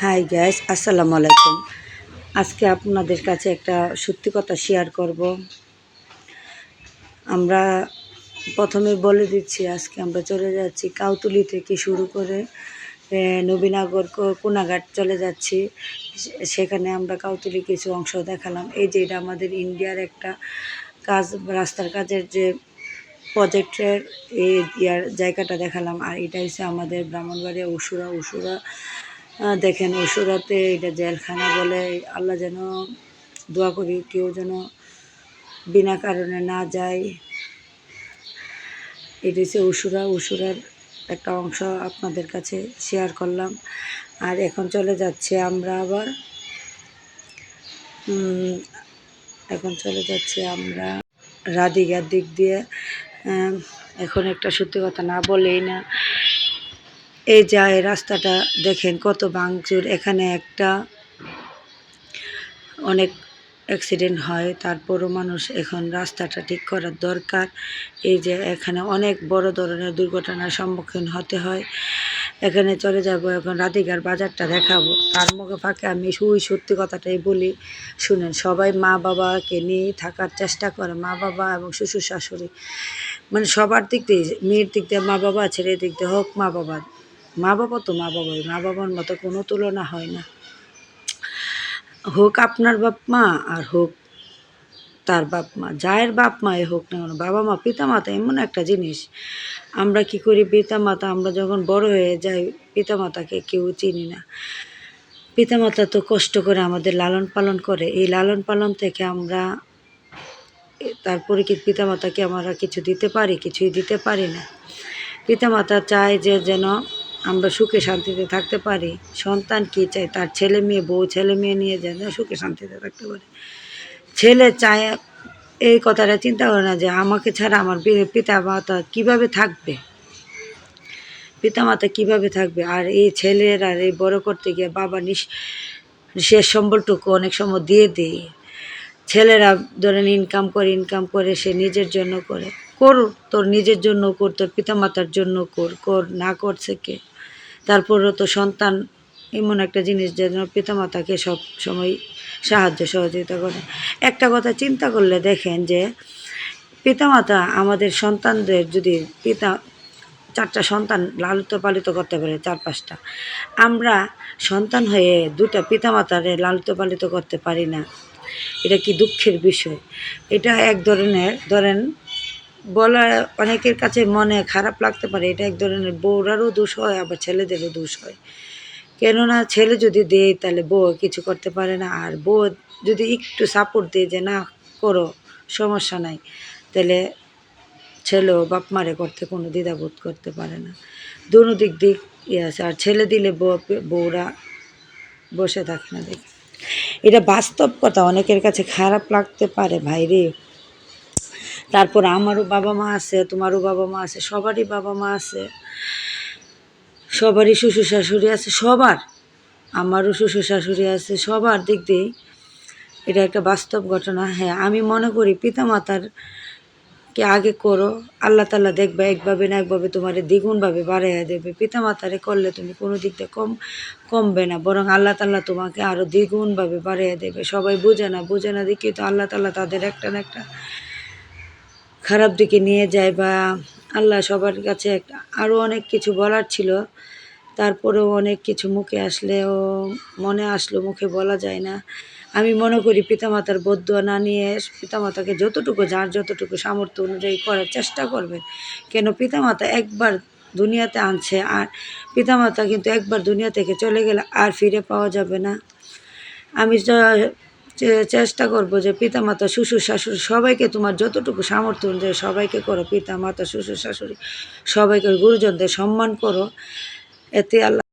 Hi guys, আসসালামু আলাইকুম। আজকে আপনাদের কাছে একটা সত্যি কথা শেয়ার করব। আমরা প্রথমে বলে দিচ্ছি, আজকে আমরা চলে যাচ্ছি কাউতুলি থেকে শুরু করে নবীনগর কোনাঘাট চলে যাচ্ছি। সেখানে আমরা কাউতুলি কিছু অংশ দেখালাম। এই যে এটা আমাদের ইন্ডিয়ার একটা কাজ, রাস্তার কাজের যে প্রজেক্টের এই জায়গাটা দেখালাম। আর এটা হচ্ছে আমাদের ব্রাহ্মণবাড়িয়া উসুরা দেখেন, উসুরাতে এটা জেলখানা বলে। আল্লাহ যেন দোয়া করি কেউ যেন বিনা কারণে না যায়। এটা হচ্ছে উসুরার একটা অংশ আপনাদের কাছে শেয়ার করলাম। আর এখন চলে যাচ্ছে আমরা রাধিকার দিক দিয়ে। এখন একটা সত্যি কথা না বলেই না, এই যে রাস্তাটা দেখেন কত ভাঙচুর। এখানে একটা অনেক অ্যাক্সিডেন্ট হয়, তারপরও মানুষ এখন রাস্তাটা ঠিক করার দরকার। এই যে এখানে অনেক বড় ধরনের দুর্ঘটনার সম্মুখীন হতে হয়। এখানে চলে যাব, এখন রাধিকার বাজারটা দেখাবো। তার মুখে ফাঁকে আমি সত্যি কথাটাই বলি, শুনেন। সবাই মা বাবাকে নিয়ে থাকার চেষ্টা করে, মা বাবা এবং শ্বশুর শাশুড়ি, মানে সবার দিক দিয়ে, মেয়ের দিক দিয়ে মা বাবা, ছেলের দিক দিয়ে হোক মা বাবা। মা বাবা তো মা বাবাই, মা বাবার মতো কোনো তুলনা হয় না। হোক আপনার বাপ মা আর হোক তার বাপ মা, যায়ের বাপ মাই হোক না কেন, বাবা মা পিতা মাতা এমন একটা জিনিস। আমরা কি করি, পিতা মাতা আমরা যখন বড় হয়ে যাই, পিতা মাতাকে কেউ চিনি না। পিতা মাতা তো কষ্ট করে আমাদের লালন পালন করে। এই লালন পালন থেকে আমরা, তারপরে কি পিতা মাতাকে আমরা কিছু দিতে পারি? কিছুই দিতে পারি না। পিতা মাতা চায় যে যেন আমরা সুখে শান্তিতে থাকতে পারি। সন্তান কি চায়? তার ছেলে মেয়ে, বউ ছেলে মেয়ে নিয়ে যেন সুখে শান্তিতে থাকতে পারে। ছেলে চায়, এই কথাটা চিন্তা করে না যে আমাকে ছাড়া আমার পিতা মাতা কীভাবে থাকবে, পিতা মাতা কীভাবে থাকবে। আর এই ছেলের আর এই বড় করতে গিয়ে বাবা শেষ সম্বলটুকু অনেক সময় দিয়ে দেয়। ছেলেরা ধরেন ইনকাম করে সে নিজের জন্য করে। তোর নিজের জন্য কর, তোর পিতামাতার জন্য কর না করছে কে? তারপরও তো সন্তান এমন একটা জিনিস যেন পিতামাতাকে সব সময় সাহায্য সহযোগিতা করে। একটা কথা চিন্তা করলে দেখেন যে পিতামাতা আমাদের সন্তানদের যদি চারটা সন্তান লালিত পালিত করতে পারে, 4-5টা, আমরা সন্তান হয়ে 2টা পিতামাতারে লালিত পালিত করতে পারি না। এটা কি দুঃখের বিষয়। এটা এক ধরনের, ধরেন বলা অনেকের কাছে মনে খারাপ লাগতে পারে, এটা এক ধরনের বউরারও দোষ হয়, আবার ছেলেদেরও দোষ হয়। কেননা ছেলে যদি দেয় তাহলে বউ কিছু করতে পারে না, আর বউ যদি একটু সাপোর্ট দিয়ে যে না করো সমস্যা নাই, তাহলে ছেলেও বাপ মারে করতে কোনো দ্বিধাবোধ করতে পারে না। দুনো দিক আছে। আর ছেলে দিলে বউরা বসে থাকে না। দেখে এটা বাস্তব কথা, অনেকের কাছে খারাপ লাগতে পারে ভাইরে। তারপর আমারও বাবা মা আছে, তোমারও বাবা মা আছে, সবারই বাবা মা আছে, সবারই শ্বশুর শাশুড়ি আছে, সবার, আমারও শ্বশুর শাশুড়ি আছে। সবার দিক দিয়েই এটা একটা বাস্তব ঘটনা। হ্যাঁ, আমি মনে করি পিতামাতার কে আগে করো, আল্লাহ তাআলা দেখবে একভাবে না একভাবে তোমার দ্বিগুণভাবে বাড়াইয়া দেবে। পিতামাতারে করলে তুমি কোনো দিক দিয়ে কমবে না, বরং আল্লাহ তাআলা তোমাকে আরও দ্বিগুণভাবে বাড়াইয়া দেবে। সবাই বুঝে না দেখি তো আল্লাহ তাআলা তাদের একটা না একটা খারাপ দিকে নিয়ে যায়। বা আল্লাহ সবার কাছে আরও অনেক কিছু বলার ছিল, তারপরেও অনেক কিছু মনে আসলো, মুখে বলা যায় না। আমি মনে করি পিতামাতার বদদুয়া না নিয়ে পিতামাতাকে যার যতটুকু সামর্থ্য অনুযায়ী করার চেষ্টা করবেন। কেন, পিতামাতা একবার দুনিয়াতে আনছে, আর পিতামাতা কিন্তু একবার দুনিয়া থেকে চলে গেলে আর ফিরে পাওয়া যাবে না। আমি চেষ্টা করব যে পিতামাতা, শ্বশুর শাশুড়ি সবাইকে, তোমার যতটুকু সামর্থ্য অনুযায়ী সবাইকে করো। পিতামাতা, শ্বশুর শাশুড়ি সবাইকে, গুরুজনদের সম্মান করো। এতে আল্লাহ